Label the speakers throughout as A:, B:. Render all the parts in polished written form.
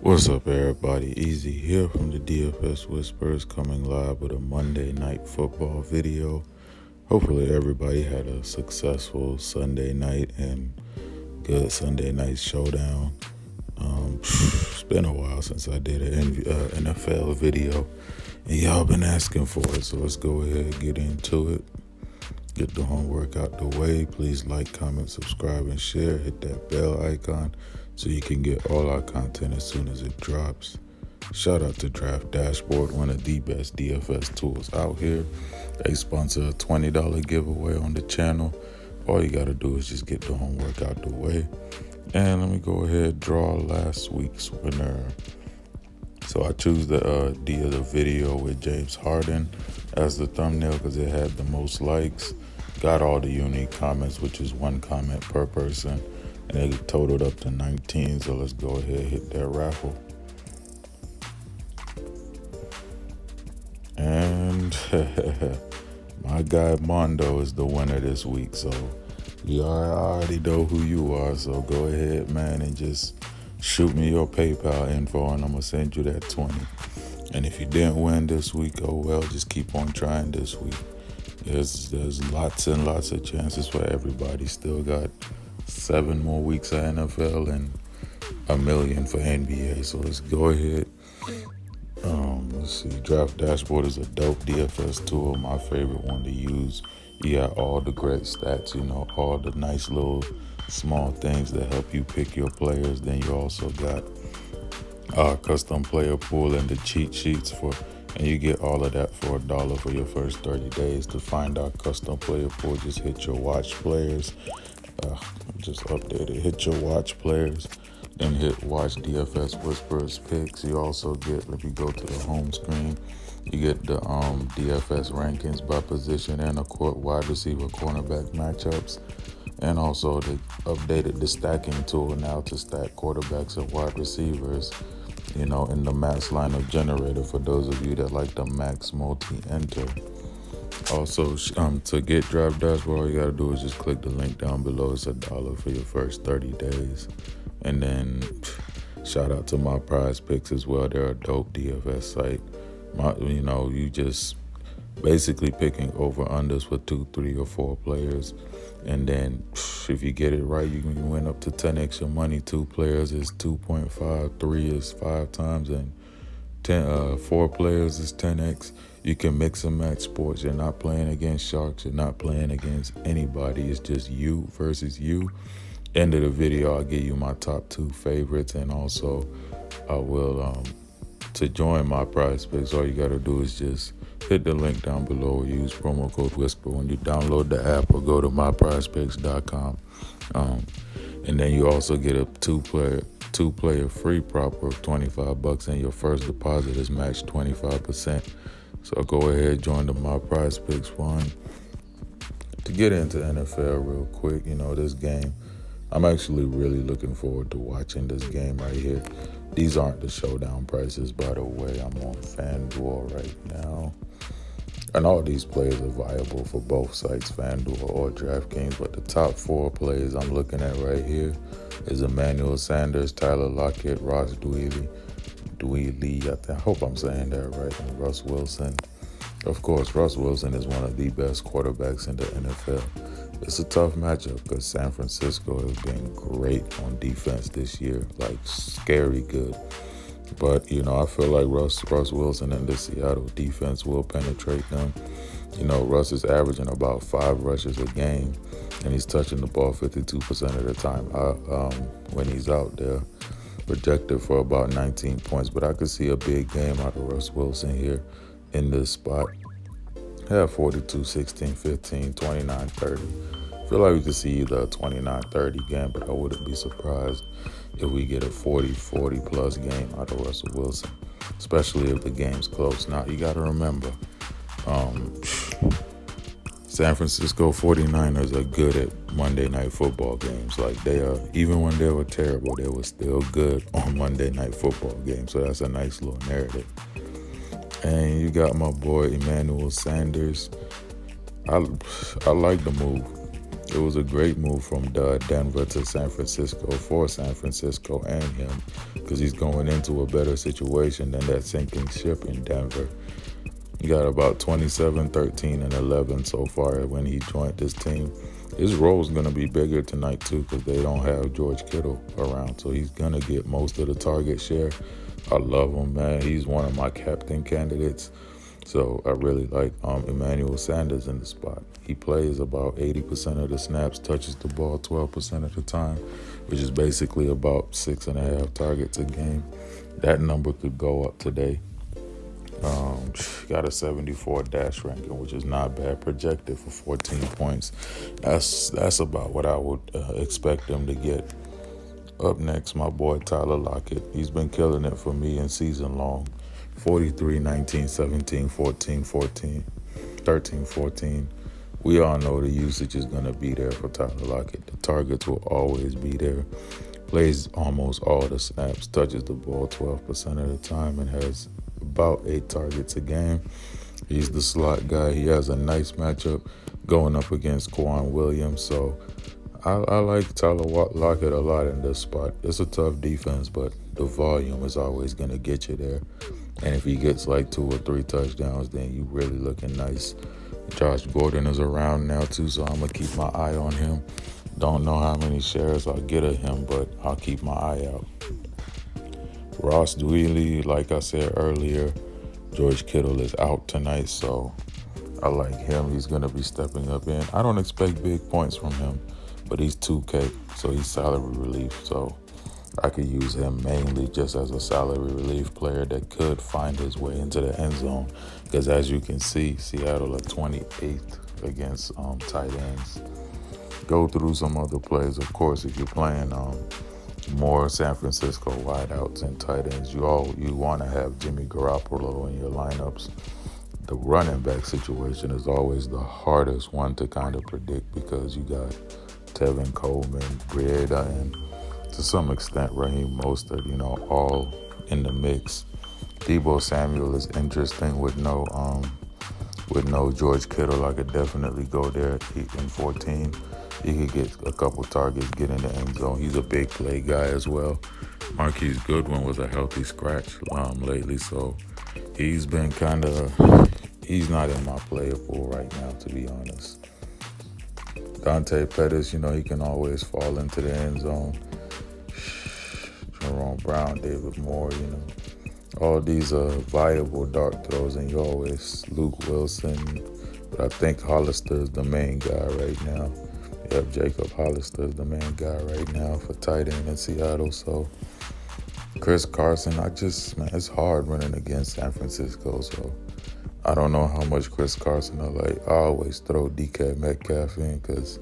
A: What's up, everybody? Easy here from the DFS Whisperers, coming live with a Monday night football video. Hopefully, everybody had a successful Sunday night and good Sunday night showdown. It's been a while since I did an NFL video, and y'all been asking for it, so let's go ahead and get into it. Get the homework out the way. Please like, comment, subscribe, and share. Hit that bell icon so you can get all our content as soon as it drops. Shout out to Draft Dashboard, one of the best DFS tools out here. They sponsor a $20 giveaway on the channel. All you gotta do is just get the homework out the way. And let me go ahead and draw last week's winner. So I choose the video with James Harden as the thumbnail because it had the most likes. Got all the unique comments, which is one comment per person, and it totaled up to 19. So let's go ahead and hit that raffle. And my guy Mondo is the winner this week. So I already know who you are. So go ahead, man, and just shoot me your PayPal info, and I'm gonna send you that 20. And if you didn't win this week, oh well, just keep on trying this week. There's lots and lots of chances for everybody. Still got 7 more weeks of NFL and 1 million for NBA. So let's go ahead. Let's see. Draft Dashboard is a dope DFS tool. My favorite one to use. You got all the great stats, all the nice little small things that help you pick your players. Then you also got custom player pool and the cheat sheets and you get all of that for $1 for your first 30 days. To find our custom player pool, just hit your watch players. Just updated. Hit your watch players, then hit watch DFS Whisperers picks. You also get, if you go to the home screen, you get the DFS rankings by position and wide receiver cornerback matchups. And also they updated the stacking tool now to stack quarterbacks and wide receivers, in the max lineup generator for those of you that like the max multi-enter. Also, to get Draft Dashboard, all you gotta do is just click the link down below. It's $1 for your first 30 days. And then shout out to my prize picks as well. They're a dope DFS site. You just basically picking over-unders for 2, 3, or 4 players. And then if you get it right, you can win up to 10x your money. 2 players is 2.5, 3 is 5 times, and 4 players is 10x. You can mix and match sports. You're not playing against sharks. You're not playing against anybody. It's just you versus you. End of the video, I'll give you my top 2 favorites, and also I will to join my prize picks. All you gotta do is just hit the link down below or use promo code Whisper when you download the app or go to myprizepicks.com. And then you also get a two player free prop worth $25, and your first deposit is matched 25%. So go ahead, join the My Prize Picks fund. To get into NFL real quick, this game, I'm actually really looking forward to watching this game right here. These aren't the showdown prices, by the way. I'm on Fanduel right now. And all these players are viable for both sites, Fanduel or Draftkings. But the top 4 players I'm looking at right here is Emmanuel Sanders, Tyler Lockett, Ross Dwelly, I hope I'm saying that right, and Russ Wilson. Of course, Russ Wilson is one of the best quarterbacks in the NFL. It's a tough matchup because San Francisco has been great on defense this year, like scary good. But, I feel like Russ Wilson and the Seattle defense will penetrate them. Russ is averaging about 5 rushes a game, and he's touching the ball 52% of the time when he's out there. Projected for about 19 points, but I could see a big game out of Russ Wilson here in this spot. Have 42, 16, 15, 29, 30. I feel like we could see either a 29-30 game, but I wouldn't be surprised if we get a 40 plus game out of Russell Wilson, especially if the game's close. Now, you got to remember, San Francisco 49ers are good at Monday Night Football games. Like, they are, even when they were terrible, they were still good on Monday Night Football games. So that's a nice little narrative. And you got my boy Emmanuel Sanders. I like the move. It was a great move from Denver to San Francisco for San Francisco and him, because he's going into a better situation than that sinking ship in Denver. He got about 27, 13, and 11 so far when he joined this team. His role's going to be bigger tonight, too, because they don't have George Kittle around. So he's going to get most of the target share. I love him, man. He's one of my captain candidates. So I really like Emmanuel Sanders in the spot. He plays about 80% of the snaps, touches the ball 12% of the time, which is basically about 6.5 targets a game. That number could go up today. Got a 74 dash ranking, which is not bad. Projected for 14 points. That's about what I would expect him to get. Up next, my boy Tyler Lockett. He's been killing it for me in season long. 43, 19, 17, 14, 14, 13, 14. We all know the usage is going to be there for Tyler Lockett. The targets will always be there. Plays almost all the snaps, touches the ball 12% of the time, and has about 8 targets a game. He's the slot guy. He has a nice matchup going up against Quan Williams. So I like Tyler Lockett a lot in this spot. It's a tough defense, but the volume is always going to get you there. And if he gets like 2 or 3 touchdowns, then you really looking nice. Josh Gordon is around now too, so I'm going to keep my eye on him. Don't know how many shares I'll get of him, but I'll keep my eye out. Ross Dwelly, like I said earlier, George Kittle is out tonight, so I like him. He's going to be stepping up in. I don't expect big points from him, but he's 2K, so he's salary relief. So I could use him mainly just as a salary relief player that could find his way into the end zone. Because as you can see, Seattle are 28th against tight ends. Go through some other plays. Of course, if you're playing more San Francisco wideouts and tight ends, you want to have Jimmy Garoppolo in your lineups. The running back situation is always the hardest one to kind of predict because you got Tevin Coleman, Breida, and to some extent Raheem Mostert, all in the mix. Deebo Samuel is interesting with no George Kittle. I could definitely go there at 8 and 14. He could get a couple targets, get in the end zone. He's a big play guy as well. Marquise Goodwin was a healthy scratch lately, so he's been he's not in my player pool right now, to be honest. Dante Pettis, he can always fall into the end zone. Jerome Brown, David Moore, all these are viable dart throws, and you always Luke Wilson. But I think Hollister is the main guy right now. Yep, Jacob Hollister is the main guy right now for tight end in Seattle. So Chris Carson, it's hard running against San Francisco. So I don't know how much Chris Carson I like. I always throw DK Metcalf in because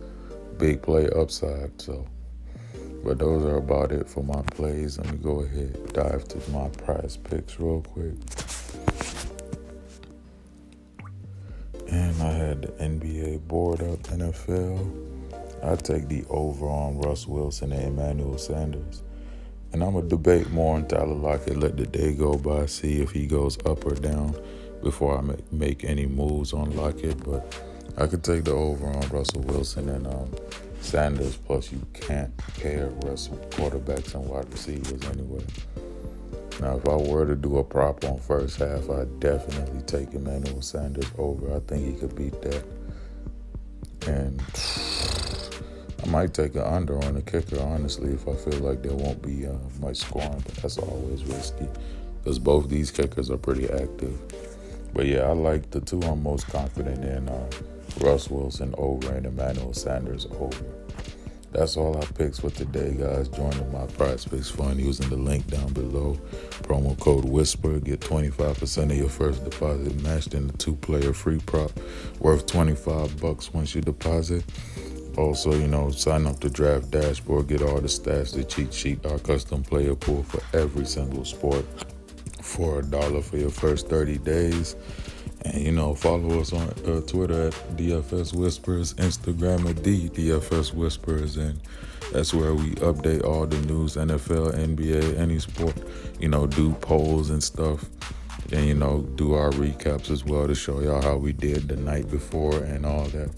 A: big play upside. So, but those are about it for my plays. Let me go ahead and dive to my prize picks real quick. And I had the NBA board up, NFL. I take the over on Russ Wilson and Emmanuel Sanders. And I'm going to debate more on Tyler Lockett, let the day go by, see if he goes up or down before I make any moves on Lockett. But I could take the over on Russell Wilson and Sanders. Plus, you can't pair quarterbacks and wide receivers anyway. Now, if I were to do a prop on first half, I'd definitely take Emmanuel Sanders over. I think he could beat that. And I might take an under on the kicker, honestly, if I feel like there won't be much scoring. But that's always risky because both these kickers are pretty active. But yeah, I like the two I'm most confident in Russ Wilson over and Emmanuel Sanders over. That's all I picked for today, guys. Join my Prize Picks Fund using the link down below. Promo code WHISPER. Get 25% of your first deposit matched in the 2-player free prop worth $25 once you deposit. Also, sign up to Draft Dashboard. Get all the stats, the cheat sheet, our custom player pool for every single sport for $1 for your first 30 days. And, follow us on Twitter at DFS Whisperers, Instagram at DFS Whisperers, and that's where we update all the news, NFL, NBA, any sport, do polls and stuff, and, do our recaps as well to show y'all how we did the night before and all that.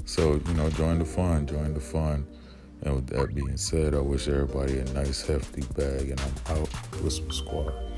A: So, join the fun, join the fun. And with that being said, I wish everybody a nice hefty bag, and I'm out. Whisper Squad.